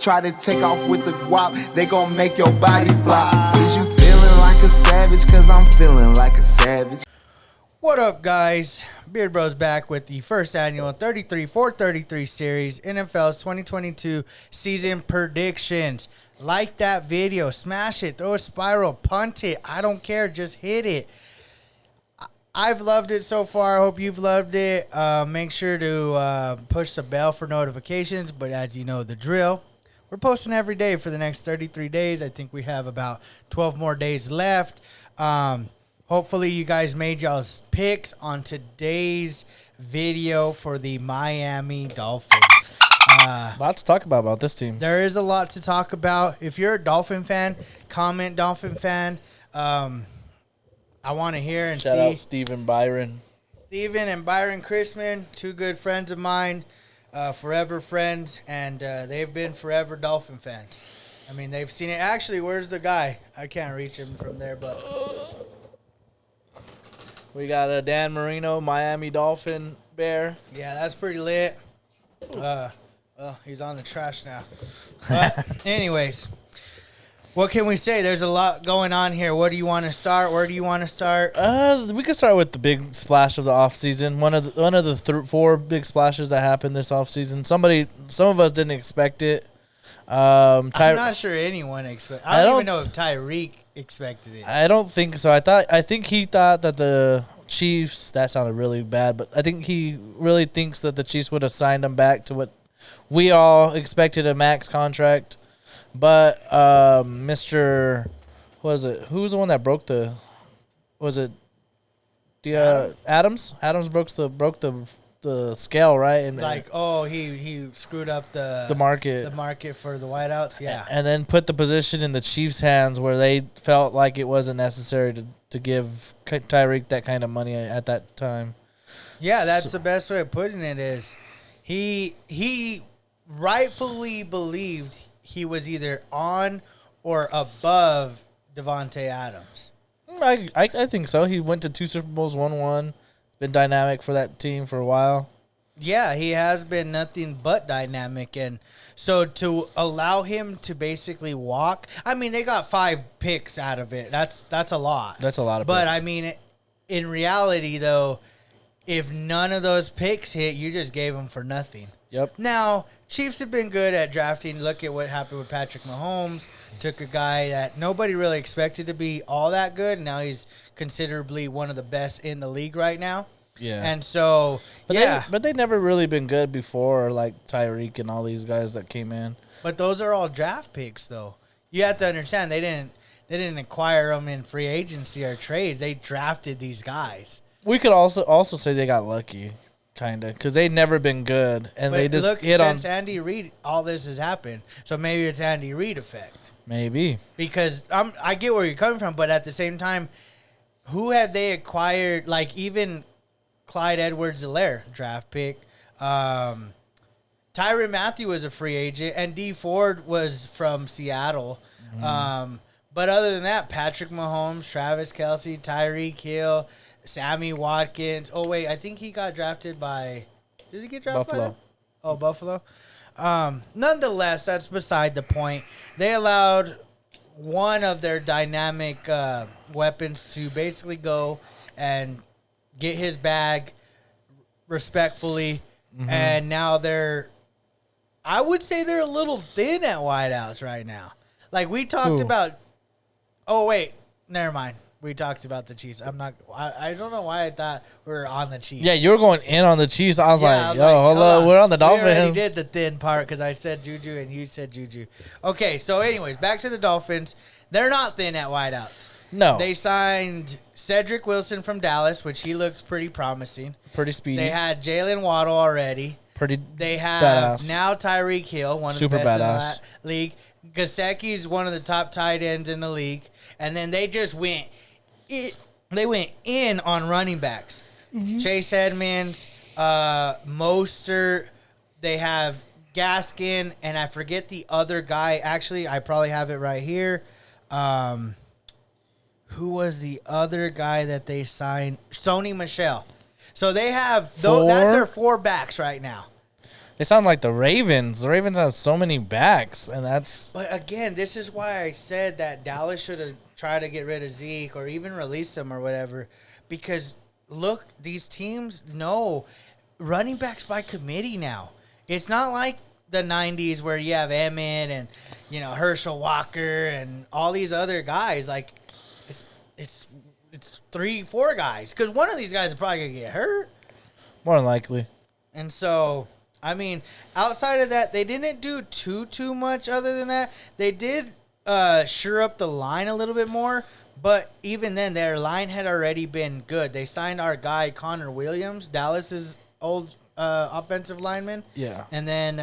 try to take off with the guap, they gon' make your body flop. Is you feeling like a savage? Cause I'm feeling like a savage. What up, guys? Beard Bros back with the first annual 33-4-33 series, NFL's 2022 season predictions. Like that video, smash it, throw a spiral, punt it. I don't care, just hit it. I've loved it so far. I hope you've loved it. Make sure to push the bell for notifications. But as you know the drill, we're posting every day for the next 33 days. I think we have about 12 more days left. Hopefully you guys made y'all's picks on today's video for the Miami Dolphins. Lots to talk about this team. There is a lot to talk about. If you're a Dolphin fan, comment Dolphin fan. I want to hear and Shout see. out Steven Byron. Steven and Byron Chrisman, two good friends of mine, forever friends, and they've been forever Dolphin fans. I mean, they've seen it. Actually, where's the guy? I can't reach him from there, but... We got a Dan Marino, Miami Dolphin bear. Yeah, that's pretty lit. Well, he's on the trash now. But anyways, what can we say? There's a lot going on here. What do you want to start? Where do you want to start? We could start with the big splash of the offseason. One of the four big splashes that happened this offseason. Some of us didn't expect it. I'm not sure anyone expected. I don't even know if Tyreek expected it. I don't think so. I think he thought that the Chiefs. That sounded really bad, but I think he really thinks that the Chiefs would have signed him back to what we all expected, a max contract. But Mr. What was it? Who was the one that broke the? Was it the Adams? Adams broke the scale, right? And he screwed up the market for the wideouts, yeah. And then put the position in the Chiefs' hands where they felt like it wasn't necessary to give Tyreek that kind of money at that time. Yeah, that's the best way of putting it is he rightfully believed he was either on or above Devontae Adams. I think so. He went to 2 Super Bowls, won one. Been dynamic for that team for a while. Yeah, he has been nothing but dynamic. And so to allow him to basically walk, I mean, they got 5 picks out of it. That's a lot. That's a lot of picks. But, picks. I mean, in reality, though, if none of those picks hit, you just gave them for nothing. Yep. Now, Chiefs have been good at drafting. Look at what happened with Patrick Mahomes. Took a guy that nobody really expected to be all that good. And now he's considerably one of the best in the league right now. Yeah. And so, but they never really been good before, like Tyreek and all these guys that came in. But those are all draft picks, though. You have to understand they didn't acquire them in free agency or trades. They drafted these guys. We could also say they got lucky, kind of, because they've never been good, and but they just look, hit on. Since Andy Reid, all this has happened. So maybe it's Andy Reid effect. Maybe because I get where you're coming from, but at the same time, who have they acquired? Like even Clyde Edwards-Helaire, draft pick. Tyrann Mathieu was a free agent, and Dee Ford was from Seattle. Mm-hmm. But other than that, Patrick Mahomes, Travis Kelce, Tyreek Hill, Sammy Watkins. Oh, wait, I think he got drafted by – did he get drafted Buffalo. by them? Oh, Buffalo. Nonetheless, that's beside the point. They allowed one of their dynamic weapons to basically go and – get his bag respectfully, and now I would say they're a little thin at wideouts right now. Like we talked about. Oh wait, never mind. We talked about the Chiefs. I don't know why I thought we were on the Chiefs. Yeah, you were going in on the Chiefs. I was like, hello, we're on the Dolphins. We already did the thin part because I said Juju and you said Juju. Okay, so anyways, back to the Dolphins. They're not thin at wideouts. No. They signed Cedric Wilson from Dallas, which he looks pretty promising. Pretty speedy. They had Jalen Waddle already. They have badass. Now Tyreek Hill, one of Super the best badass. in the league. Gesicki's one of the top tight ends in the league. And then they just went in on running backs. Mm-hmm. Chase Edmonds, Mostert. They have Gaskin, and I forget the other guy. Actually, I probably have it right here. Who was the other guy that they signed? Sony Michel. So they have that's their 4 backs right now. They sound like the Ravens. The Ravens have so many backs, and that's... But again, this is why I said that Dallas should have tried to get rid of Zeke or even release him or whatever. Because, look, these teams know running backs by committee now. It's not like the 90s where you have Emmett and, Herschel Walker and all these other guys. Like, it's 3-4 guys. Because one of these guys is probably going to get hurt. More than likely. And so... I mean, outside of that, they didn't do too much other than that. They did sure up the line a little bit more, but even then, their line had already been good. They signed our guy, Connor Williams, Dallas's old offensive lineman. Yeah. And then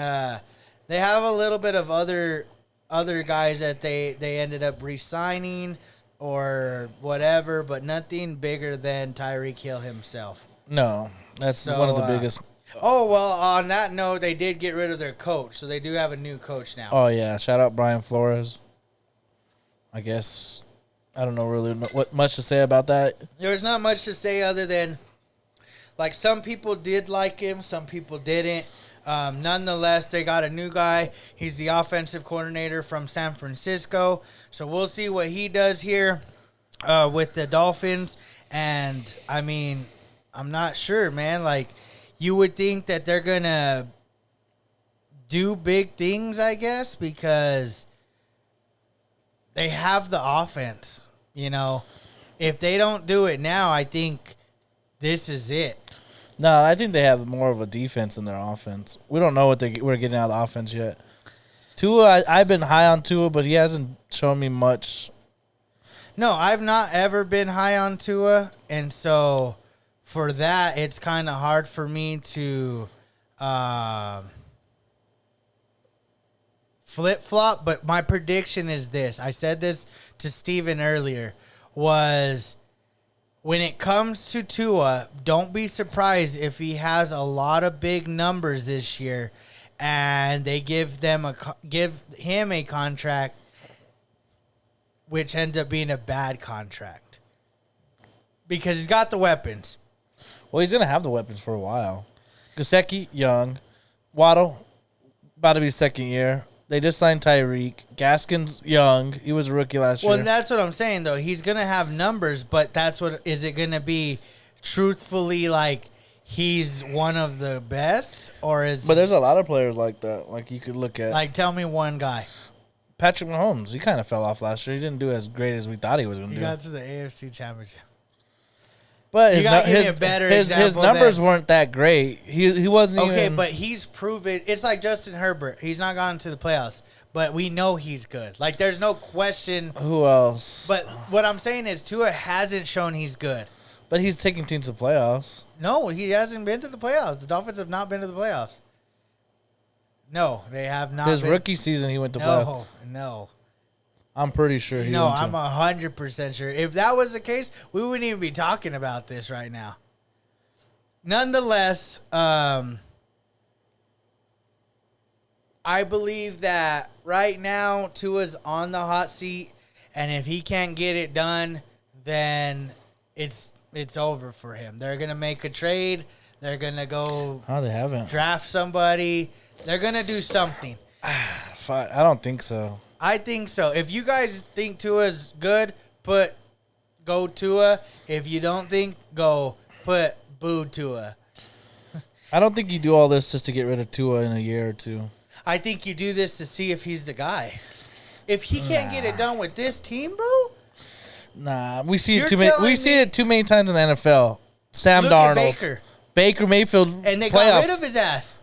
they have a little bit of other guys that they ended up re-signing or whatever, but nothing bigger than Tyreek Hill himself. No, that's one of the biggest... Oh, well, on that note, they did get rid of their coach, so they do have a new coach now. Oh, yeah. Shout out Brian Flores. I guess I don't know really what much to say about that. There's not much to say other than, like, some people did like him, some people didn't. Nonetheless, they got a new guy. He's the offensive coordinator from San Francisco, so we'll see what he does here with the Dolphins. And, I mean, I'm not sure, man. Like, you would think that they're going to do big things, I guess, because they have the offense. If they don't do it now, I think this is it. No, I think they have more of a defense in their offense. We don't know what we're getting out of the offense yet. Tua, I've been high on Tua, but he hasn't shown me much. No, I've not ever been high on Tua, and so... For that, it's kind of hard for me to flip-flop, but my prediction is this. I said this to Steven earlier, was when it comes to Tua, don't be surprised if he has a lot of big numbers this year and they give him a contract which ends up being a bad contract because he's got the weapons. Well, he's going to have the weapons for a while. Gesicki, young. Waddle, about to be second year. They just signed Tyreek. Gaskin's young. He was a rookie last year. Well, and that's what I'm saying, though. He's going to have numbers, but is it going to be truthfully like he's one of the best? But there's a lot of players like that. Like you could look at. Like, tell me one guy. Patrick Mahomes. He kind of fell off last year. He didn't do as great as we thought he was going to do. He got to the AFC Championship. But his numbers weren't that great. He wasn't even... Okay, but he's proven... It's like Justin Herbert. He's not gone to the playoffs, but we know he's good. Like, there's no question. Who else? But what I'm saying is Tua hasn't shown he's good. But he's taking teams to playoffs. No, he hasn't been to the playoffs. The Dolphins have not been to the playoffs. No, they have not. His rookie season, he went to playoffs. No. I'm pretty sure he went to. I'm 100% sure. If that was the case, we wouldn't even be talking about this right now. Nonetheless, I believe that right now Tua's on the hot seat, and if he can't get it done, then it's over for him. They're gonna make a trade. They're gonna go. Oh, they haven't draft somebody. They're gonna do something. I don't think so. I think so. If you guys think Tua's good, go Tua. If you don't think, go put boo Tua. I don't think you do all this just to get rid of Tua in a year or two. I think you do this to see if he's the guy. If he can't get it done with this team, bro. Nah, we see it too many. We see it too many times in the NFL. Sam Darnold, Baker Mayfield, and they got rid of his ass.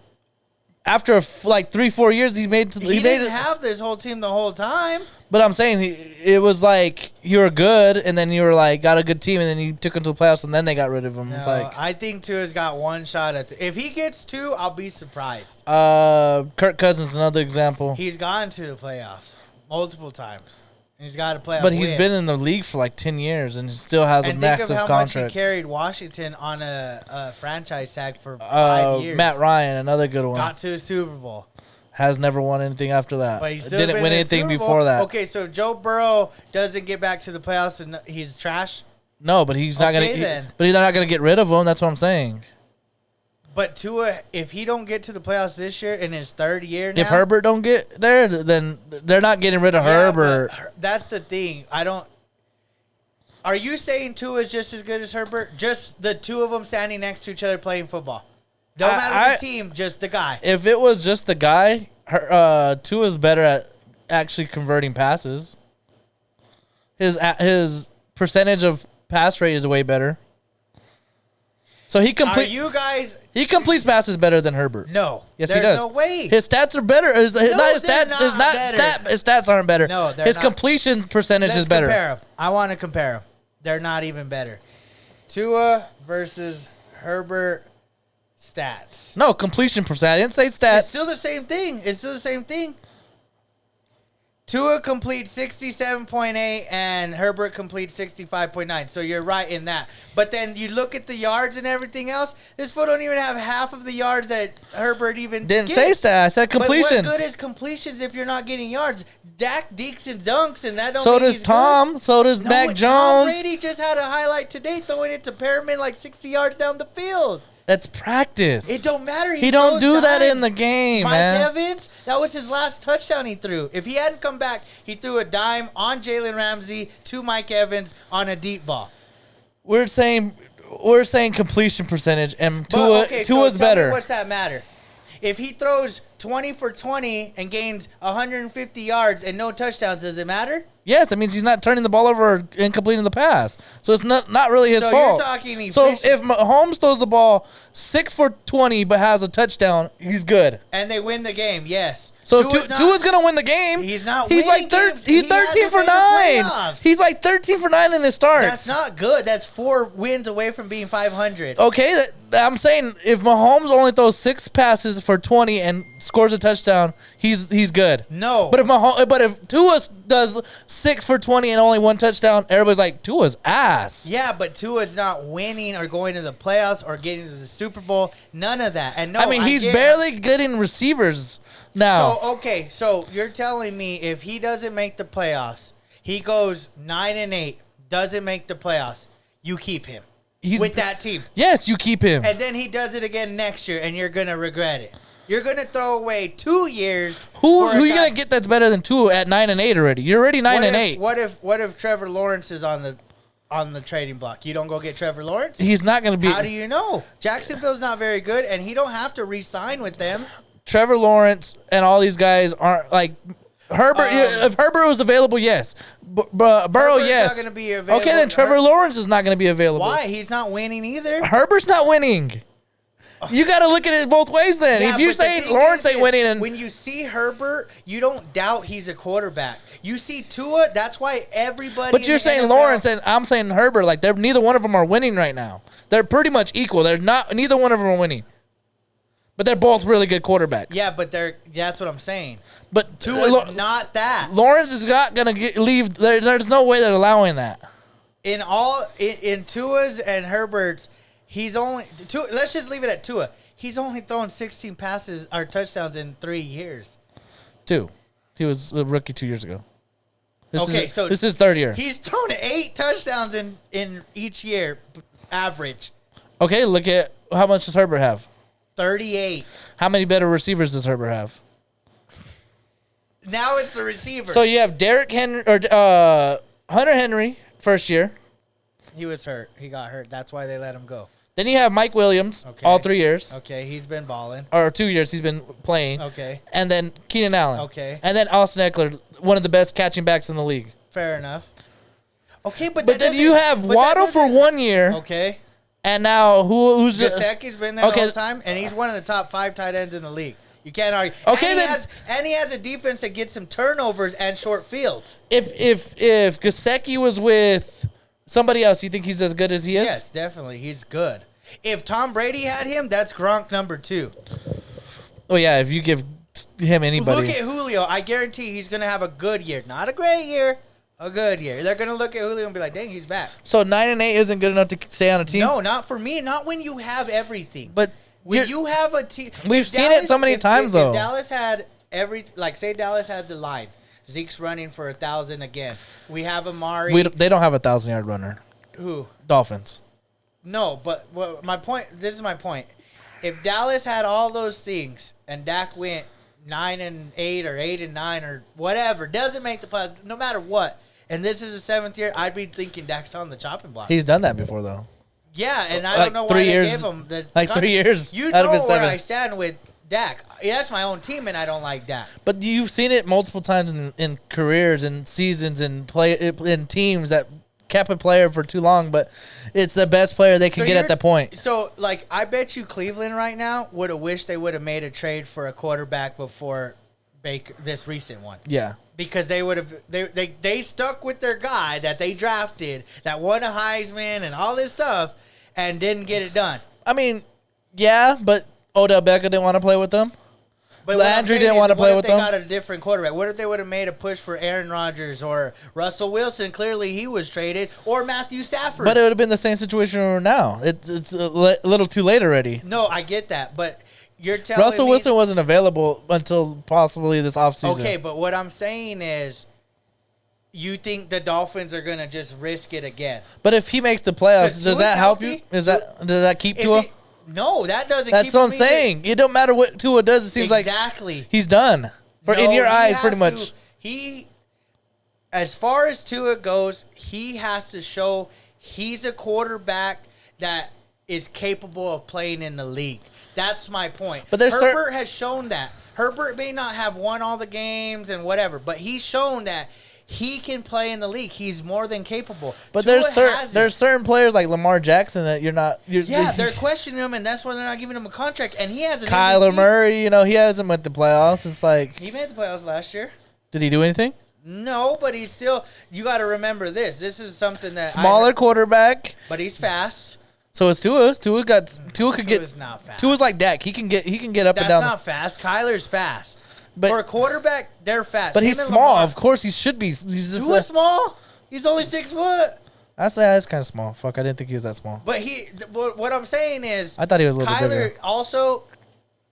After 3-4 years, he didn't have this whole team the whole time. But I'm saying it was like you were good, and then you were like got a good team, and then you took him to the playoffs, and then they got rid of him. No, it's like I think Tua's got one shot at. If he gets two, I'll be surprised. Kirk Cousins, another example. He's gone to the playoffs multiple times. He's got a playoff. But he's been in the league for like 10 years and still has a massive contract. Think of how much he carried Washington on a franchise tag for 5 years. Matt Ryan, another good one. Got to a Super Bowl. Has never won anything after that. But he still didn't win anything before that. Okay, so Joe Burrow doesn't get back to the playoffs and he's trash? No, but he's not going to. But he's not going to get rid of him. That's what I'm saying. But Tua, if he don't get to the playoffs this year in his third year now. If Herbert don't get there, then they're not getting rid of Herbert. That's the thing. Are you saying Tua is just as good as Herbert? Just the two of them standing next to each other playing football. Don't matter the team, just the guy. If it was just the guy, Tua's better at actually converting passes. His percentage of pass rate is way better. So he completes passes better than Herbert. No. Yes, he does. No way. His stats are better. His stats aren't better. No, they're his not. completion percentage is better. Compare them. I want to compare them. They're not even better. Tua versus Herbert stats. No, completion percentage. I didn't say stats. It's still the same thing. Tua completes 67.8 and Herbert completes 65.9. So you're right in that. But then you look at the yards and everything else. This fool don't even have half of the yards that Herbert even Didn't gets. say stats. I said completions. But what good is completions if you're not getting yards? Dak dekes and dunks, and that don't So mean does he's Tom. good. So does Mac Tom Jones. Brady just had a highlight today throwing it to Perriman like 60 yards down the field. That's practice. It don't matter. He don't do that dimes. in the game, Mike man. Evans, that was his last touchdown he threw. If he hadn't come back, he threw a dime on Jalen Ramsey to Mike Evans on a deep ball. We're saying completion percentage, and Tua's tell better. Me what's that matter? If he throws 20 for 20 and gains 150 yards and no touchdowns, does it matter? Yes, that means he's not turning the ball over and completing the pass. So it's not really his fault. So you're talking efficient. So if Mahomes throws the ball 6 for 20 but has a touchdown, he's good. And they win the game, yes. So Tua's going to win the game. He's not He's winning games. He's 13 for 9. He's like 13 for 9 in his starts. That's not good. That's 4 wins away from being 500. Okay, I'm saying if Mahomes only throws 6 passes for 20 and scores a touchdown, he's good. No. But if Tua does 6 for 20 and only 1 touchdown, everybody's like, Tua's ass. Yeah, but Tua's not winning or going to the playoffs or getting to the Super Bowl. None of that. And no, he's barely getting receivers now. So you're telling me if he doesn't make the playoffs, he goes 9-8, doesn't make the playoffs, you keep him with that team. Yes, you keep him. And then he does it again next year, and you're going to regret it. You're going to throw away 2 years. Who are you going to get that's better than Tua at 9-8 already? You're already 9-8. What if Trevor Lawrence is on the trading block? You don't go get Trevor Lawrence? He's not going to be. How do you know? Jacksonville's not very good, and he don't have to re-sign with them. Trevor Lawrence and all these guys aren't like Herbert. If Herbert was available, yes. Burrow, Herbert's yes. not going to be available. Okay, then Trevor Lawrence is not going to be available. Why? He's not winning either. Herbert's not winning. You got to look at it both ways then. Yeah, if you're saying Lawrence ain't winning, and when you see Herbert, you don't doubt he's a quarterback. You see Tua, that's why everybody. But you're saying NFL, Lawrence and I'm saying Herbert, like neither one of them are winning right now. They're pretty much equal. Neither one of them are winning. But they're both really good quarterbacks. Yeah, but that's what I'm saying. But Tua's not that. Lawrence is not going to leave. There's no way they're allowing that. In Tua's and Herbert's, let's just leave it at Tua. He's only thrown 16 passes or touchdowns in 3 years. 2. He was a rookie 2 years ago. This is his third year. He's thrown 8 touchdowns in each year, average. Okay, look at how much does Herbert have? 38. How many better receivers does Herbert have? Now it's the receiver. So you have Derrick Henry or Hunter Henry first year. He was hurt. He got hurt. That's why they let him go. Then you have Mike Williams all 3 years. Okay, he's been balling. Or 2 years he's been playing. Okay. And then Keenan Allen. Okay. And then Austin Eckler, one of the best catching backs in the league. Fair enough. Okay, but then you have Waddle for 1 year. Okay. And now who's Gesicki's been there the whole time, and he's one of the top 5 tight ends in the league. You can't argue. Okay, and he has a defense that gets some turnovers and short fields. If Gesicki was with somebody else, you think he's as good as he is? Yes, definitely. He's good. If Tom Brady had him, that's Gronk number 2. Oh yeah, if you give him anybody. Look at Julio. I guarantee he's going to have a good year. Not a great year. A good year. They're going to look at Julio and be like, dang, he's back. So 9-8 isn't good enough to stay on a team? No, not for me. Not when you have everything. But when you have a team. We've seen it so many times, though. If Dallas had say Dallas had the line. Zeke's running for 1,000 again. We have Amari. They don't have a 1,000-yard runner. Who? Dolphins. No, but my point. This is my point. if Dallas had all those things and Dak went 9-8 or 8-9 or whatever, doesn't make the playoffs, no matter what, and this is the 7th year, I'd be thinking Dak's on the chopping block. He's done that before, though. Yeah, and I Like don't know 3 why years, they gave him the like 3 years. You out know of his where 7. I stand with Dak. Yeah, that's my own team, and I don't like Dak. But you've seen it multiple times in careers and seasons and play in teams that kept a player for too long, but it's the best player they can get at that point. So, like, I bet you Cleveland right now would have wished they would have made a trade for a quarterback before Baker, this recent one. Yeah. Because they would have they stuck with their guy that they drafted that won a Heisman and all this stuff and didn't get it done. I mean, yeah, but Odell Beckham didn't want to play with them. But Landry didn't want to play with them. What if they got a different quarterback? What if they would have made a push for Aaron Rodgers or Russell Wilson? Clearly, he was traded, or Matthew Stafford. But it would have been the same situation now. It's a little too late already. No, I get that, but you're telling Russell me Wilson wasn't available until possibly this offseason. Okay, but what I'm saying is, you think the Dolphins are gonna just risk it again? But if he makes the playoffs, 'Cause does Tua's that help you? healthy. Does that keep Tua? No, that doesn't. That's keep what him I'm either. saying. It don't matter what Tua does. It seems exactly. like he's done. In No, your he eyes, has pretty to- much. As far as Tua goes, he has to show he's a quarterback that is capable of playing in the league. That's my point. But there's Herbert has shown that. Herbert may not have won all the games and whatever, but he's shown that he can play in the league. He's more than capable. But Tua there's hasn't. certain players like Lamar Jackson that They're questioning him, and that's why they're not giving him a contract. And he has an Kyler MVP. Murray, he hasn't went the playoffs. It's like, He made the playoffs last year. did he do anything? No, but he's still. You got to remember this. This is something that Smaller quarterback. but he's fast. So is Tua. Tua could get. Tua's not fast. Tua's like Dak. He can get up That's and down. not fast. Kyler's fast. But- for a quarterback, they're fast. But Him he's and small. Lamar- Of course, he should be. He's just. Tua's small. He's only 6 foot. I say that's kind of small. Fuck, I didn't think he was that small. But what I'm saying is, I thought he was a little bit Kyler bigger. also,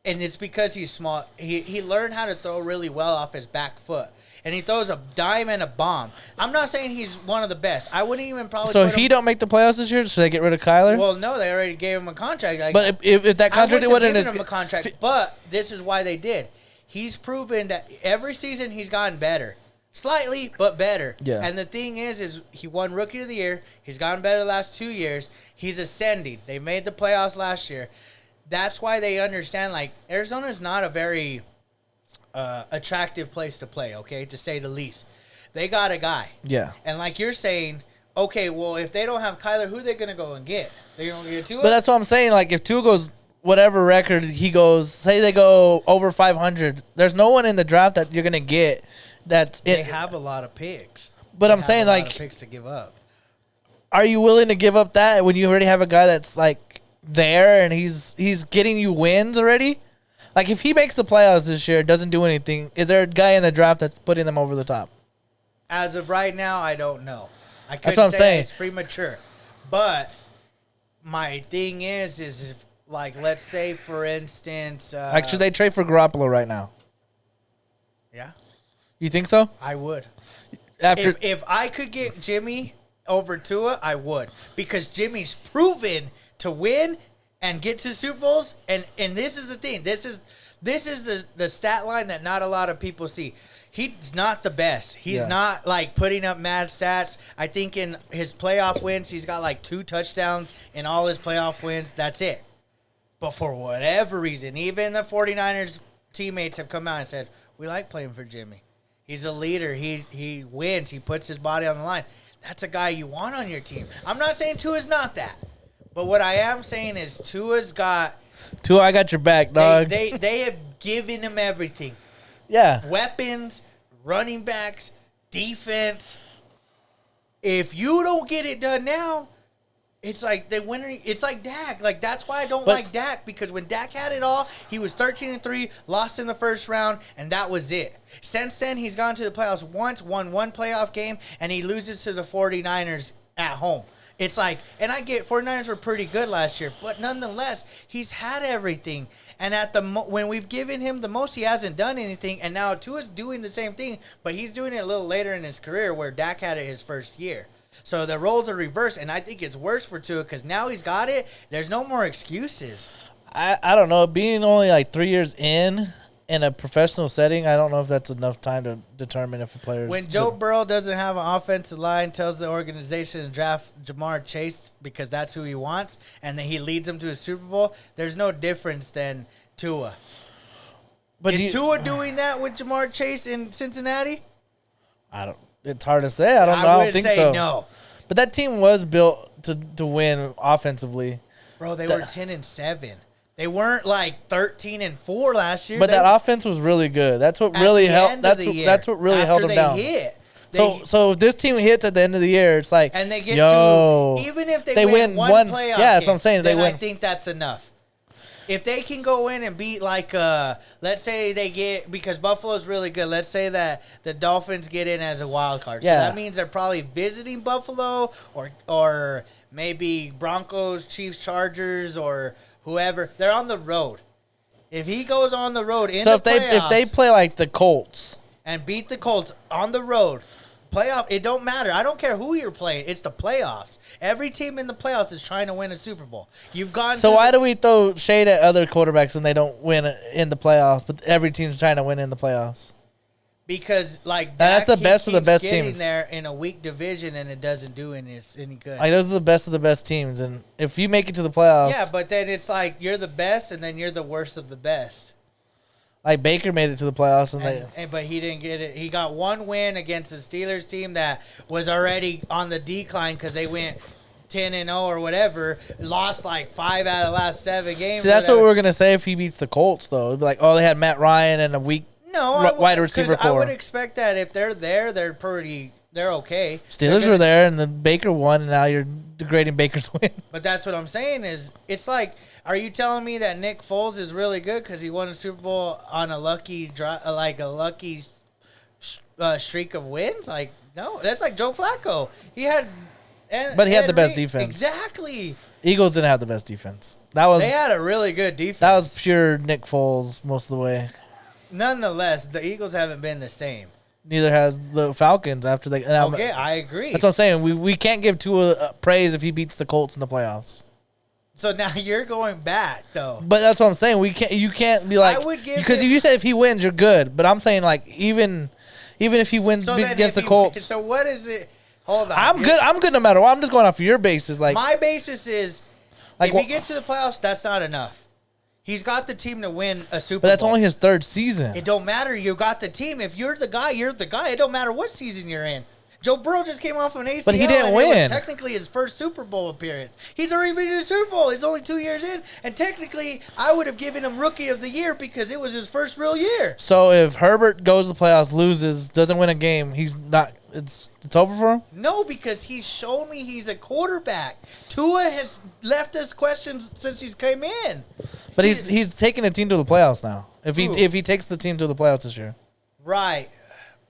and it's because he's small. He learned how to throw really well off his back foot. And he throws a dime and a bomb. I'm not saying he's one of the best. I wouldn't even probably. So put if he him, don't make the playoffs this year, should they get rid of Kyler? well, no, they already gave him a contract. Like, but if that contract I wasn't wouldn't have as given him a contract, but this is why they did. He's proven that every season he's gotten better. Slightly, but better. Yeah. And the thing is he won Rookie of the Year. He's gotten better the last 2 years. He's ascending. They made the playoffs last year. That's why they understand, like, Arizona's not a very attractive place to play, okay, to say the least. They got a guy. Yeah. And like you're saying, okay, well, if they don't have Kyler, who are they going to go and get? They're going to get Tua? But that's what I'm saying. Like, if Tua goes whatever record he goes, say they go over 500, there's no one in the draft that you're going to get that's They have a lot of picks. But They I'm have saying, a lot like, of picks to give up. are you willing to give up that when you already have a guy that's, like, there and he's getting you wins already? Like, if he makes the playoffs this year, doesn't do anything, is there a guy in the draft that's putting them over the top? As of right now, I don't know. I That's couldn't what I'm say saying. It's premature. But my thing is if, like, let's say, for instance... Like, should they trade for Garoppolo right now? Yeah, You think so? I would. After If I could get Jimmy over Tua, I would. Because Jimmy's proven to win and get to Super Bowls. And this is the thing. This is the stat line that not a lot of people see. He's not the best. He's not, like, putting up mad stats. I think in his playoff wins, he's got, like, 2 touchdowns in all his playoff wins. That's it. But for whatever reason, even the 49ers teammates have come out and said, we like playing for Jimmy. He's a leader. He wins. He puts his body on the line. That's a guy you want on your team. I'm not saying Tua's not that. But what I am saying is Tua's got... Tua, I got your back, dog. They have given him everything. Yeah. Weapons, running backs, defense. If you don't get it done now, it's like they winning. It's like Dak. Like, that's why I don't like Dak, because when Dak had it all, he was 13-3, lost in the first round, and that was it. Since then, he's gone to the playoffs once, won 1 playoff game, and he loses to the 49ers at home. It's like, and I get 49ers were pretty good last year, but nonetheless, he's had everything. And at the when we've given him the most, he hasn't done anything. And now Tua's doing the same thing, but he's doing it a little later in his career, where Dak had it his first year. So the roles are reversed, and I think it's worse for Tua because now he's got it. There's no more excuses. I don't know. Being only like 3 years in a professional setting, I don't know if that's enough time to determine if a player. When Joe Burrow doesn't have an offensive line, tells the organization to draft Jamar Chase because that's who he wants, and then he leads them to a Super Bowl, there's no difference than Tua. But is Tua doing that with Jamar Chase in Cincinnati? I don't. It's hard to say. I don't know. I don't think so. No. But that team was built to win offensively. Bro, they were 10-7. They weren't like 13-4 last year. But that offense was really good. That's what really helped. That's what really held them down. So if this team hits at the end of the year, it's like, and they get to, even if they win one playoff game, that's what I'm saying. Then I think that's enough. If they can go in and beat, like, let's say they get, because Buffalo's really good, let's say that the Dolphins get in as a wild card. Yeah. So that means they're probably visiting Buffalo or maybe Broncos, Chiefs, Chargers, or whoever. They're on the road. If he goes on the road in the playoffs, if they play like the Colts and beat the Colts on the road, playoff, it don't matter. I don't care who you're playing. It's the playoffs. Every team in the playoffs is trying to win a Super Bowl. You've gone. So why do we throw shade at other quarterbacks when they don't win in the playoffs, but every team's trying to win in the playoffs? Because that's the best of the best teams there in a weak division, and it doesn't do any good. Like, those are the best of the best teams, and if you make it to the playoffs, yeah, but then it's like you're the best, and then you're the worst of the best. Like Baker made it to the playoffs, but he didn't get it. He got one win against the Steelers team that was already on the decline because they went 10-0 or whatever. Lost like 5 out of the last 7 games. See, that's what we were gonna say if he beats the Colts, though. It'd be like, oh, they had Matt Ryan and a weak wide receiver core. I would expect that if they're there, they're okay. Steelers were there, and then Baker won, and now you're degrading Baker's win. But that's what I'm saying is, it's like, are you telling me that Nick Foles is really good because he won a Super Bowl on a lucky streak of wins? Like, no, that's like Joe Flacco. He had the best defense. Exactly. Eagles didn't have the best defense. They had a really good defense. That was pure Nick Foles most of the way. Nonetheless, the Eagles haven't been the same. Neither has the Falcons after they. Okay, I agree. That's what I'm saying. We can't give Tua praise if he beats the Colts in the playoffs. So now you're going back, though. But that's what I'm saying. You can't be like, because you said if he wins, you're good. But I'm saying, like, even if he wins against the Colts. So what is it? Hold on. I'm good. I'm good no matter what. I'm just going off of your basis. Like, my basis is, like, if he gets to the playoffs, that's not enough. He's got the team to win a Super Bowl. But that's only his 3rd season. It don't matter. You got the team. If you're the guy, you're the guy. It don't matter what season you're in. Joe Burrow just came off an ACL. But he didn't win. It was technically his first Super Bowl appearance. He's already been to the Super Bowl. He's only 2 years in. And technically, I would have given him Rookie of the Year because it was his first real year. So if Herbert goes to the playoffs, loses, doesn't win a game, he's not. It's over for him? No, because he's shown me he's a quarterback. Tua has left us questions since he's came in. But he's taking the team to the playoffs now. If he takes the team to the playoffs this year. Right.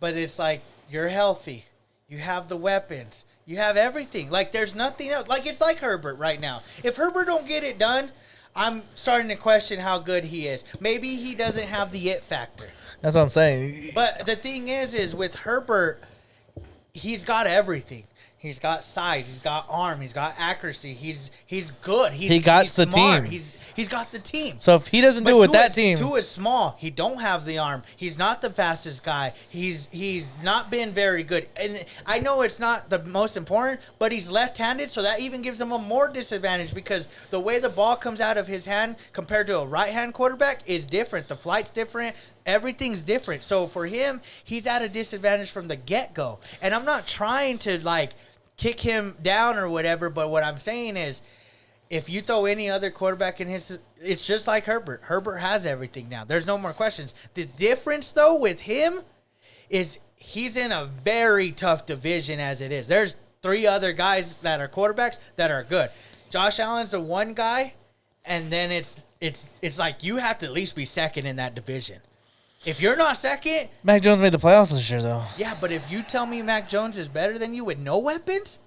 But it's like, you're healthy. You have the weapons. You have everything. Like, there's nothing else. Like, it's like Herbert right now. If Herbert don't get it done, I'm starting to question how good he is. Maybe he doesn't have the it factor. That's what I'm saying. But the thing is with Herbert, he's got everything. He's got size. He's got arm. He's got accuracy. He's good. He's the smart. team. He's got the team. So if he doesn't do it with that team, Tua is small. He don't have the arm. He's not the fastest guy. He's not been very good. And I know it's not the most important, but he's left-handed, so that even gives him a more disadvantage because the way the ball comes out of his hand compared to a right-hand quarterback is different. The flight's different. Everything's different. So for him, he's at a disadvantage from the get-go. And I'm not trying to, like, kick him down or whatever, but what I'm saying is, if you throw any other quarterback in his, it's just like Herbert. Herbert has everything now. There's no more questions. The difference, though, with him is he's in a very tough division as it is. There's 3 other guys that are quarterbacks that are good. Josh Allen's the one guy, and then it's like you have to at least be second in that division. If you're not second... Mac Jones made the playoffs this year, though. Yeah, but if you tell me Mac Jones is better than you with no weapons...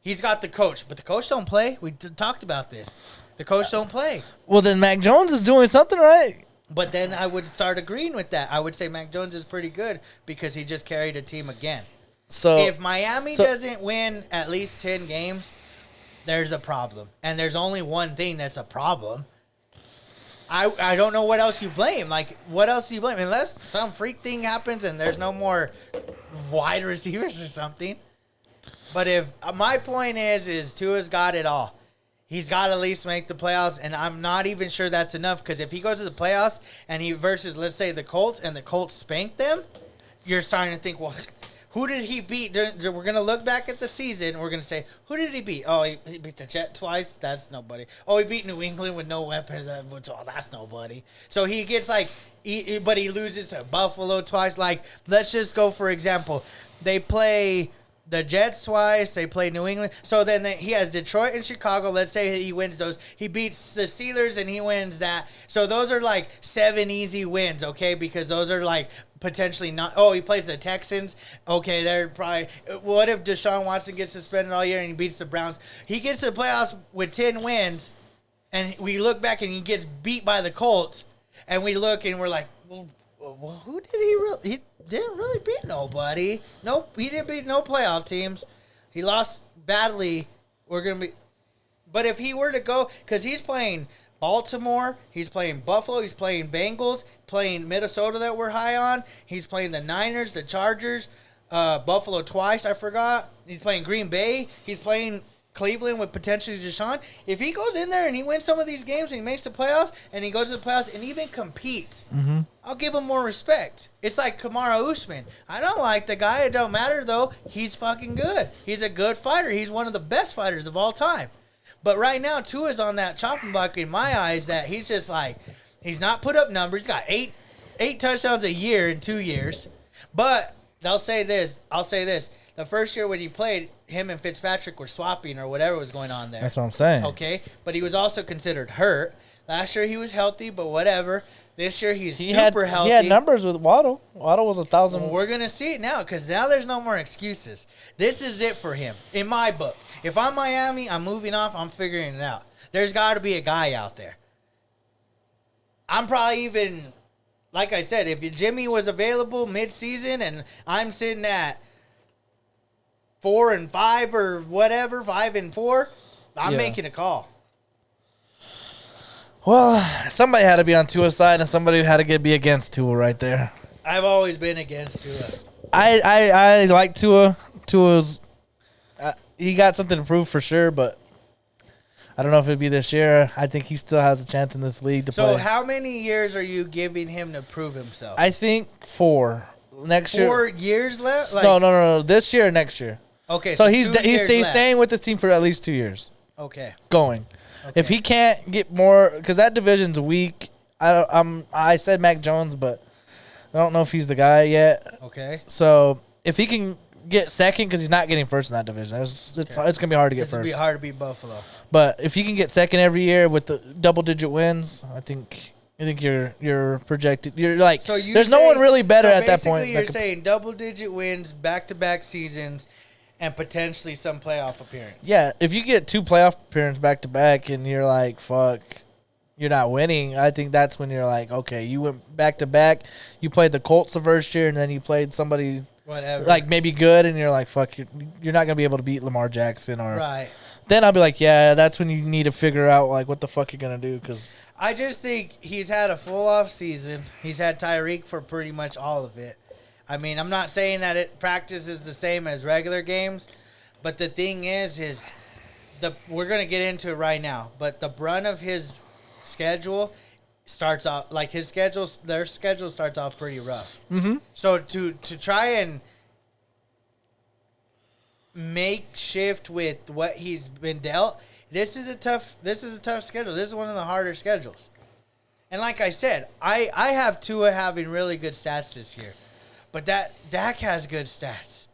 He's got the coach, but the coach don't play. We talked about this. The coach don't play. Well, then Mac Jones is doing something right. But then I would start agreeing with that. I would say Mac Jones is pretty good because he just carried a team again. So if Miami doesn't win at least 10 games, there's a problem. And there's only one thing that's a problem. I don't know what else you blame. Like, what else do you blame? Unless some freak thing happens and there's no more wide receivers or something. But if my point is Tua's got it all. He's got to at least make the playoffs, and I'm not even sure that's enough because if he goes to the playoffs and he versus, let's say, the Colts, and the Colts spank them, you're starting to think, well, who did he beat? We're going to look back at the season, and we're going to say, who did he beat? Oh, he beat the Jets twice? That's nobody. Oh, he beat New England with no weapons? That's nobody. So he gets like, but he loses to Buffalo twice. Like, let's just go, for example, they play the Jets twice. They play New England. So then he has Detroit and Chicago. Let's say he wins those. He beats the Steelers and he wins that. So those are like 7 easy wins, okay? Because those are like potentially not. Oh, he plays the Texans. Okay, they're probably. What if Deshaun Watson gets suspended all year and he beats the Browns? He gets to the playoffs with 10 wins, and we look back and he gets beat by the Colts, and we look and we're like, well, who did he really? He didn't really beat nobody. Nope, he didn't beat no playoff teams. He lost badly. We're gonna be, but if he were to go, because he's playing Baltimore, he's playing Buffalo, he's playing Bengals, playing Minnesota that we're high on. He's playing the Niners, the Chargers, Buffalo twice. I forgot. He's playing Green Bay. He's playing Cleveland with potentially Deshaun. If he goes in there and he wins some of these games and he makes the playoffs and he goes to the playoffs and even competes, I'll give him more respect. It's like Kamaru Usman. I don't like the guy. It don't matter, though. He's fucking good. He's a good fighter. He's one of the best fighters of all time. But right now, Tua's on that chopping block in my eyes that he's just like, he's not put up numbers. He's got eight touchdowns a year in 2 years. But I'll say this. The first year when he played, him and Fitzpatrick were swapping or whatever was going on there. That's what I'm saying. Okay, but he was also considered hurt. Last year he was healthy, but whatever. This year he's super healthy. He had numbers with Waddle. Waddle was 1,000. Well, we're going to see it now because now there's no more excuses. This is it for him, in my book. If I'm Miami, I'm moving off. I'm figuring it out. There's got to be a guy out there. I'm probably even, like I said, if Jimmy was available mid-season and I'm sitting at 4-5 or whatever, 5-4, I'm making a call. Well, somebody had to be on Tua's side, and somebody had to be against Tua right there. I've always been against Tua. I like Tua. Tua's he got something to prove for sure, but I don't know if it'd be this year. I think he still has a chance in this league to play. So how many years are you giving him to prove himself? I think 4. Next year. 4 years left? No. This year or next year. Okay, so he's staying with this team for at least 2 years. Okay. Going. Okay. If he can't get more, because that division's weak. I said Mac Jones, but I don't know if he's the guy yet. Okay. So if he can get second, because he's not getting first in that division, it's gonna be hard to get first. It's gonna be hard to beat Buffalo. But if he can get second every year with the double-digit wins, I think you're projected. You're like, so there's no one really better at that point. Basically, you're saying double-digit wins, back-to-back seasons, and potentially some playoff appearance. Yeah, if you get 2 playoff appearances back-to-back and you're like, fuck, you're not winning, I think that's when you're like, okay, you went back-to-back. You played the Colts the first year, and then you played somebody whatever, like maybe good, and you're like, fuck, you're not going to be able to beat Lamar Jackson. Or right. Then I'll be like, yeah, that's when you need to figure out like what the fuck you're going to do. Cause I just think he's had a full off season. He's had Tyreek for pretty much all of it. I mean, I'm not saying that practice is the same as regular games, but the thing is we're going to get into it right now, but the brunt of his schedule starts off, like their schedule starts off pretty rough. Mm-hmm. So to try and make shift with what he's been dealt, this is a tough schedule. This is one of the harder schedules. And like I said, I have Tua having really good stats this year. But Dak has good stats,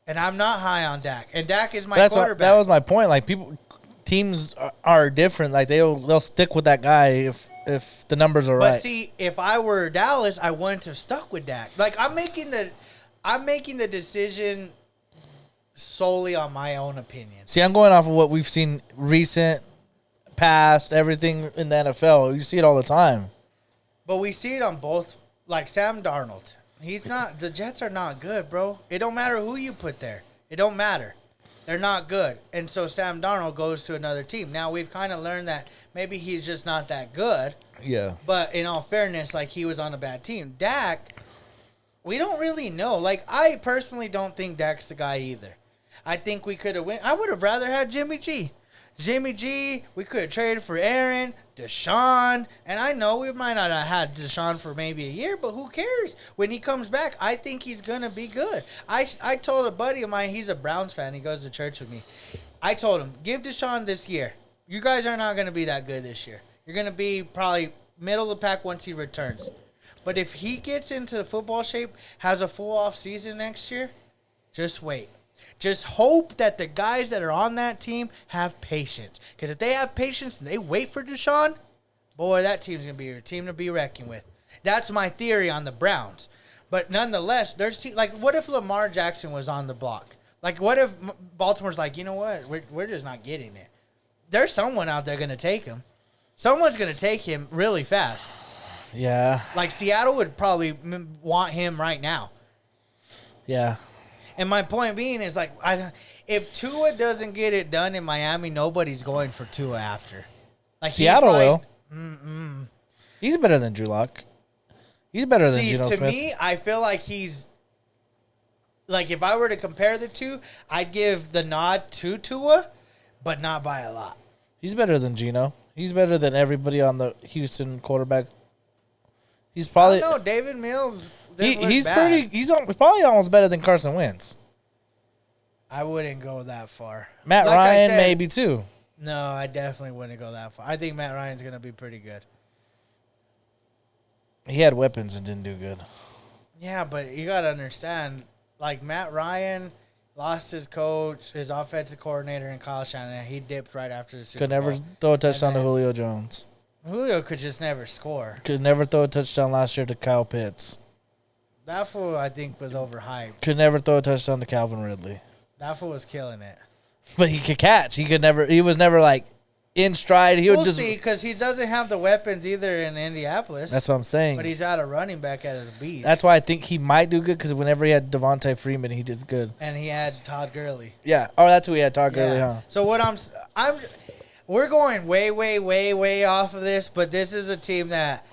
and I'm not high on Dak. And Dak is my quarterback. That was my point. Like teams are different. Like they'll stick with that guy if the numbers are right. But see, if I were Dallas, I wouldn't have stuck with Dak. Like I'm making the decision solely on my own opinion. See, I'm going off of what we've seen recent, past, everything in the NFL. You see it all the time. But we see it on both. Like Sam Darnold. The Jets are not good, bro. It don't matter who you put there. It don't matter. They're not good. And so Sam Darnold goes to another team. Now, we've kind of learned that maybe he's just not that good. Yeah. But in all fairness, like, he was on a bad team. Dak, we don't really know. Like, I personally don't think Dak's the guy either. I think we could have went. I would have rather had Jimmy G. Jimmy G, we could have traded for Aaron, Deshaun, and I know we might not have had Deshaun for maybe a year, but who cares? When he comes back, I think he's going to be good. I told a buddy of mine, he's a Browns fan, he goes to church with me. I told him, give Deshaun this year. You guys are not going to be that good this year. You're going to be probably middle of the pack once he returns. But if he gets into the football shape, has a full off season next year, just wait. Just hope that the guys that are on that team have patience. Because if they have patience and they wait for Deshaun, boy, that team's going to be a team to be reckoned with. That's my theory on the Browns. But nonetheless, there's like, what if Lamar Jackson was on the block? Like, what if Baltimore's like, you know what? We're just not getting it. There's someone out there going to take him. Someone's going to take him really fast. Yeah. Like, Seattle would probably want him right now. Yeah. And my point being is, like, if Tua doesn't get it done in Miami, nobody's going for Tua after. Like, Seattle will. He's better than Drew Lock. He's better than Geno Smith. To me, I feel like he's like, if I were to compare the two, I'd give the nod to Tua, but not by a lot. He's better than Geno. He's better than everybody on the Houston quarterback. He's probably I don't know. David Mills. He's pretty. He's probably almost better than Carson Wentz. I wouldn't go that far. Matt Like Ryan, I said, maybe too. No, I definitely wouldn't go that far. I think Matt Ryan's going to be pretty good. He had weapons and didn't do good. Yeah, but you got to understand, like, Matt Ryan lost his coach, his offensive coordinator, and Kyle Shanahan. He dipped right after the Super Could never Bowl. throw a touchdown to Julio Jones. Julio could just never score. Could never throw a touchdown last year to Kyle Pitts. That fool, I think, was overhyped. Could never throw a touchdown to Calvin Ridley. That fool was killing it. But he could catch. He was never like in stride. He would We'll just see, because he doesn't have the weapons either in Indianapolis. That's what I'm saying. But he's out a running back at his beast. That's why I think he might do good, because whenever he had Devontae Freeman, he did good. And he had Todd Gurley. Yeah. Oh, that's who he had, Todd Gurley, huh? So what we're going way, way, way, way off of this, but this is a team that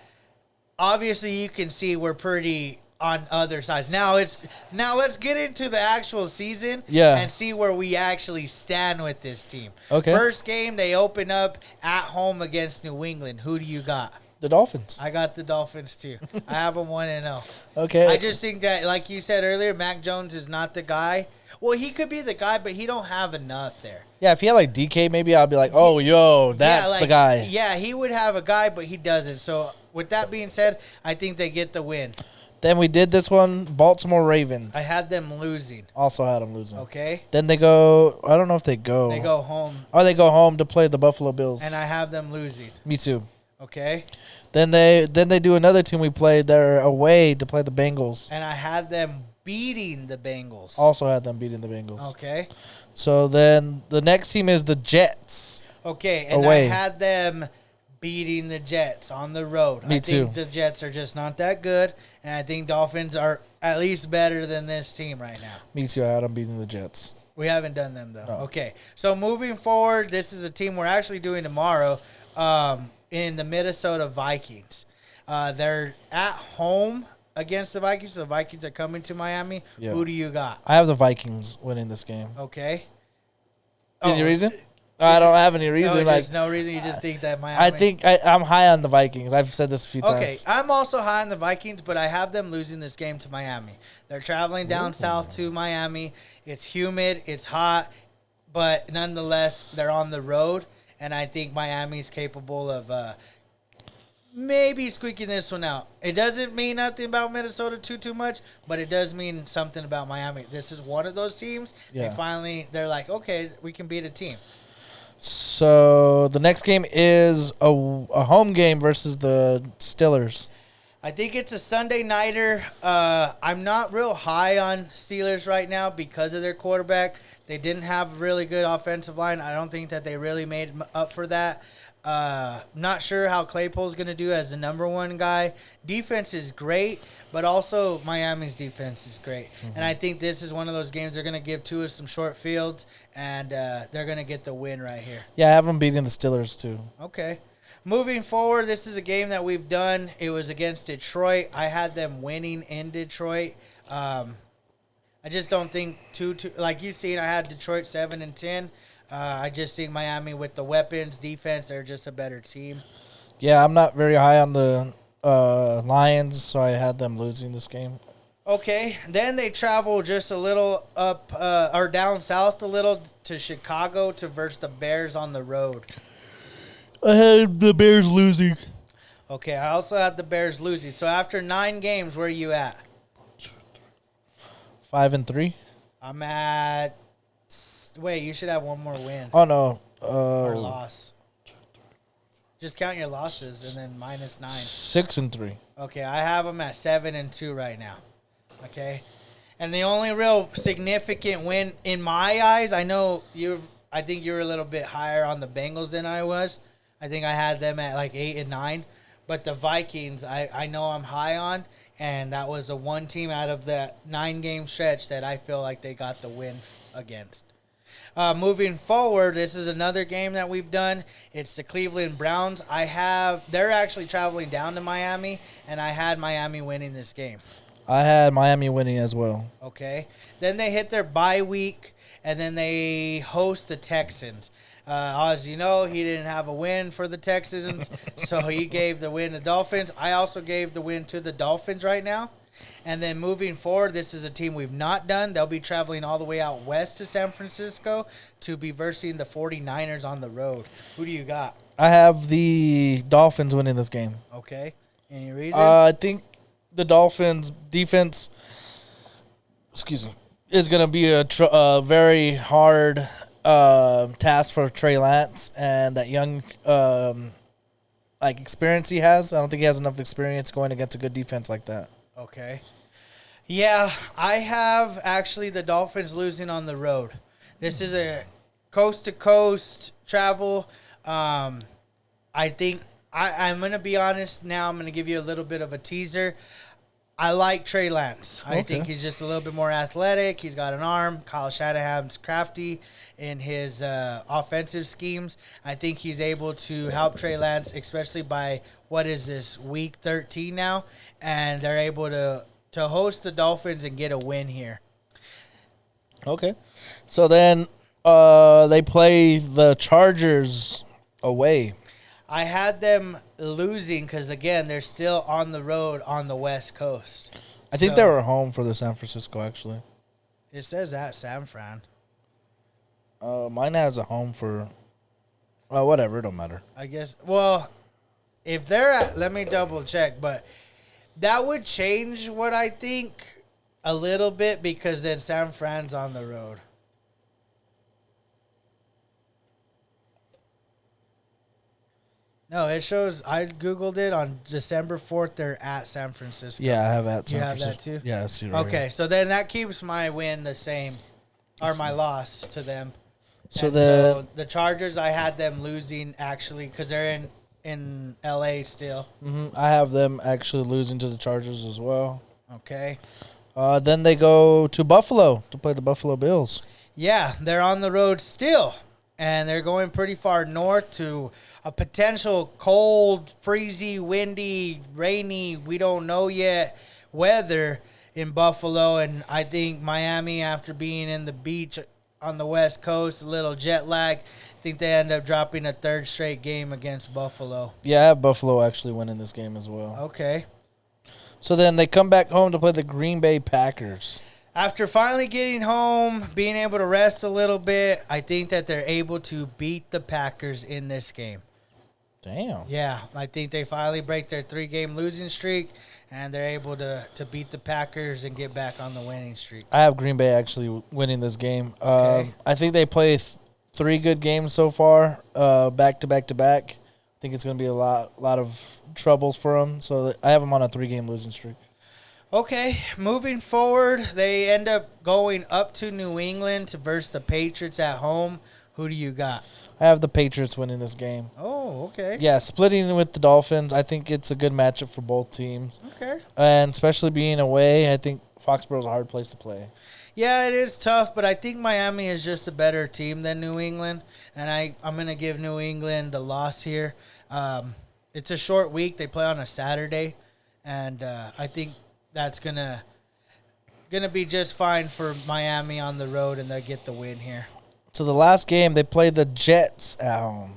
obviously you can see we're pretty on other sides. Now let's get into the actual season and see where we actually stand with this team. Okay. First game, they open up at home against New England. Who do you got? The Dolphins. I got the Dolphins too. I have them 1-0. Okay. I just think that, like you said earlier, Mac Jones is not the guy. Well, he could be the guy, but he don't have enough there. Yeah, if he had like DK, maybe I'd be like, that's the guy. Yeah, he would have a guy, but he doesn't. So with that being said, I think they get the win. Then we did this one, Baltimore Ravens. I had them losing. Also had them losing. Okay. Then they go, I don't know if they go. They go home. Or they go home to play the Buffalo Bills. And I have them losing. Me too. Okay. Then they do another team we played. They're away to play the Bengals. And I had them beating the Bengals. Also had them beating the Bengals. Okay. So then the next team is the Jets. Okay, and away. I had them beating the Jets on the road. Me I think too. the Jets are just not that good, and I think Dolphins are at least better than this team right now. Me too. I had them beating the Jets. We haven't done them, though. No. Okay, so moving forward, this is a team we're actually doing tomorrow in the Minnesota Vikings. They're at home against the Vikings. The Vikings are coming to Miami. Yeah. Who do you got? I have the Vikings winning this game. Okay. Any reason? I don't have any reason. No, there's no reason. You just think that Miami. I think I'm high on the Vikings. I've said this a few Okay, times. I'm also high on the Vikings, but I have them losing this game to Miami. They're traveling down south to Miami. It's humid, it's hot, but nonetheless, they're on the road, and I think Miami's capable of maybe squeaking this one out. It doesn't mean nothing about Minnesota too much, but it does mean something about Miami. This is one of those teams. Yeah. They're like, okay, we can beat a team. So the next game is a home game versus the Steelers. I think it's a Sunday nighter. I'm not real high on Steelers right now because of their quarterback. They didn't have a really good offensive line. I don't think that they really made up for that. Not sure how Claypool's going to do as the number one guy. Defense is great, but also Miami's defense is great. And I think this is one of those games they're going to give to us some short fields, and they're going to get the win right here. Yeah, I have them beating the Steelers too. Okay. Moving forward, this is a game that we've done. It was against Detroit. I had them winning in Detroit. I just don't think like you've seen, I had Detroit 7-10. I just think Miami with the weapons, defense, they're just a better team. Yeah, I'm not very high on the Lions, so I had them losing this game. Okay, then they travel just a little up or down south a little to Chicago to versus the Bears on the road. I had the Bears losing. Okay, I also had the Bears losing. So after 9 games, where are you at? 5-3. I'm at. Wait, you should have one more win Oh no, or loss. Just count your losses and then -9. 6-3. Okay, I have them at 7-2 right now. Okay, and the only real significant win in my eyes, I think you were a little bit higher on the Bengals than I was. I think I had them at like 8 and 9, but the Vikings, I know I'm high on, and that was the one team out of that 9-game stretch that I feel like they got the win against. Moving forward, this is another game that we've done. It's the Cleveland Browns. They're actually traveling down to Miami, and I had Miami winning this game. I had Miami winning as well. Okay. Then they hit their bye week, and then they host the Texans. As you know, he didn't have a win for the Texans, so he gave the win to Dolphins. I also gave the win to the Dolphins right now. And then moving forward, this is a team we've not done. They'll be traveling all the way out west to San Francisco to be versing the 49ers on the road. Who do you got? I have the Dolphins winning this game. Okay. Any reason? I think the Dolphins' defense, is going to be a very hard task for Trey Lance and that young experience he has. I don't think he has enough experience going against a good defense like that. Okay. Yeah, I have actually the Dolphins losing on the road. This is a coast-to-coast travel. I think I'm going to be honest now. I'm going to give you a little bit of a teaser. I like Trey Lance. I think he's just a little bit more athletic. He's got an arm. Kyle Shanahan's crafty in his offensive schemes. I think he's able to help Trey Lance, especially by, week 13 now? And they're able to host the Dolphins and get a win here. Okay. So then they play the Chargers away. I had them losing because, again, they're still on the road on the West Coast. I think they were home for the San Francisco, actually. It says at San Fran. Mine has a home for, well, whatever. It don't matter. I guess. Well, if they're at, let me double check, but that would change what I think a little bit because then San Fran's on the road. No, it shows. I Googled it on December 4th. They're at San Francisco. Yeah, I have at San You have Francisco. that too? Yeah, I see right Okay, here. so then that keeps my win the same, or my loss to them. So the Chargers, I had them losing actually because they're in LA still. I have them actually losing to the Chargers as well. Okay. Then they go to Buffalo to play the Buffalo Bills. Yeah, they're on the road still, and they're going pretty far north to a potential cold, freezy, windy, rainy, we don't know yet, weather in Buffalo. And I think Miami, after being in the beach on the West Coast, a little jet lag, I think they end up dropping a third straight game against Buffalo. Yeah, I have Buffalo actually winning this game as well. Okay. So then they come back home to play the Green Bay Packers. After finally getting home, being able to rest a little bit, I think that they're able to beat the Packers in this game. Damn. Yeah, I think they finally break their 3-game losing streak, and they're able to beat the Packers and get back on the winning streak. I have Green Bay actually winning this game. Okay. I think they play 3 good games so far, back to back to back. I think it's going to be a lot of troubles for them. So I have them on a 3-game losing streak. Okay, moving forward, they end up going up to New England to verse the Patriots at home, Who do you got? I have the Patriots winning this game. Oh, okay. Yeah, splitting with the Dolphins. I think it's a good matchup for both teams. Okay. And especially being away, I think Foxborough's a hard place to play. Yeah, it is tough, but I think Miami is just a better team than New England, and I'm going to give New England the loss here. It's a short week. They play on a Saturday, and I think that's gonna be just fine for Miami on the road, and they'll get the win here. So the last game, they played the Jets at home.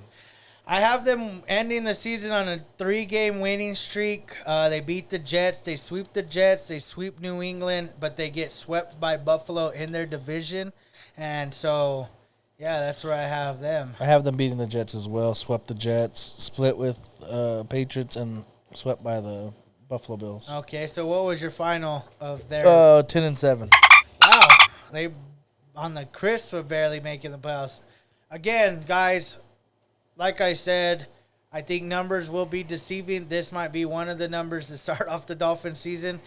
I have them ending the season on a 3-game winning streak. They beat the Jets. They sweep the Jets. They sweep New England, but they get swept by Buffalo in their division. And so, yeah, that's where I have them. I have them beating the Jets as well. Swept the Jets, split with Patriots, and swept by the Buffalo Bills. Okay, so what was your final of their 10-7. Wow. They on the crisp of barely making the playoffs. Again, guys, like I said, I think numbers will be deceiving. This might be one of the numbers to start off the Dolphins season.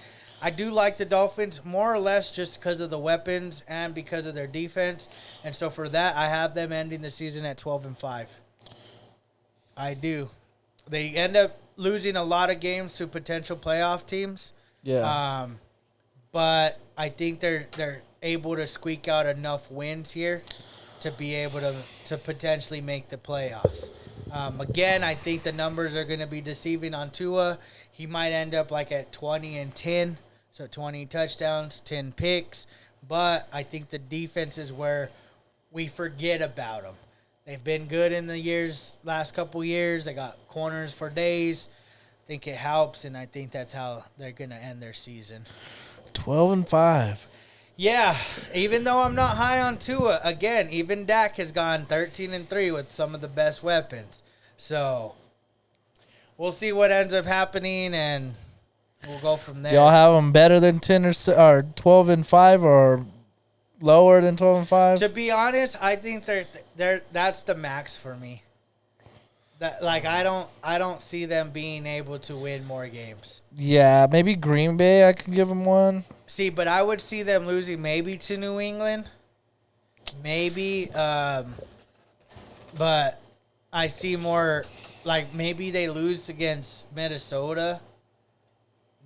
I do like the Dolphins more or less just because of the weapons and because of their defense. And so for that, I have them ending the season at 12-5. I do. They end up losing a lot of games to potential playoff teams. Yeah. But I think they're able to squeak out enough wins here to be able to potentially make the playoffs. Again, I think the numbers are going to be deceiving on Tua. He might end up like at 20-10, so 20 touchdowns, 10 picks. But I think the defense is where we forget about them. They've been good in the last couple years. They got corners for days. I think it helps, and I think that's how they're going to end their season. 12-5. Yeah, even though I'm not high on Tua, again, even Dak has gone 13-3 with some of the best weapons. So we'll see what ends up happening, and we'll go from there. Do y'all have them better than 10 or 12-5, or lower than 12-5? To be honest, I think they're that's the max for me. That I don't see them being able to win more games. Yeah, maybe Green Bay. I could give them one. See, but I would see them losing maybe to New England, maybe. But I see more like maybe they lose against Minnesota,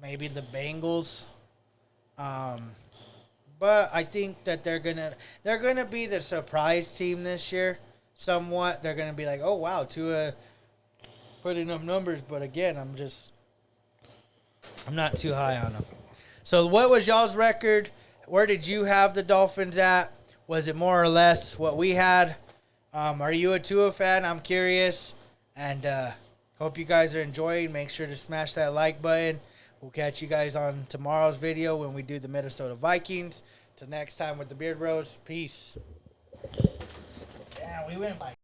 maybe the Bengals. But I think that they're gonna be the surprise team this year. Somewhat, they're gonna be like, oh wow, Tua putting up numbers. But again, I'm not too high on them. So what was y'all's record? Where did you have the Dolphins at? Was it more or less what we had? Are you a Tua fan? I'm curious. And hope you guys are enjoying. Make sure to smash that like button. We'll catch you guys on tomorrow's video when we do the Minnesota Vikings. Till next time with the Beard Bros. Peace. Yeah, we went by.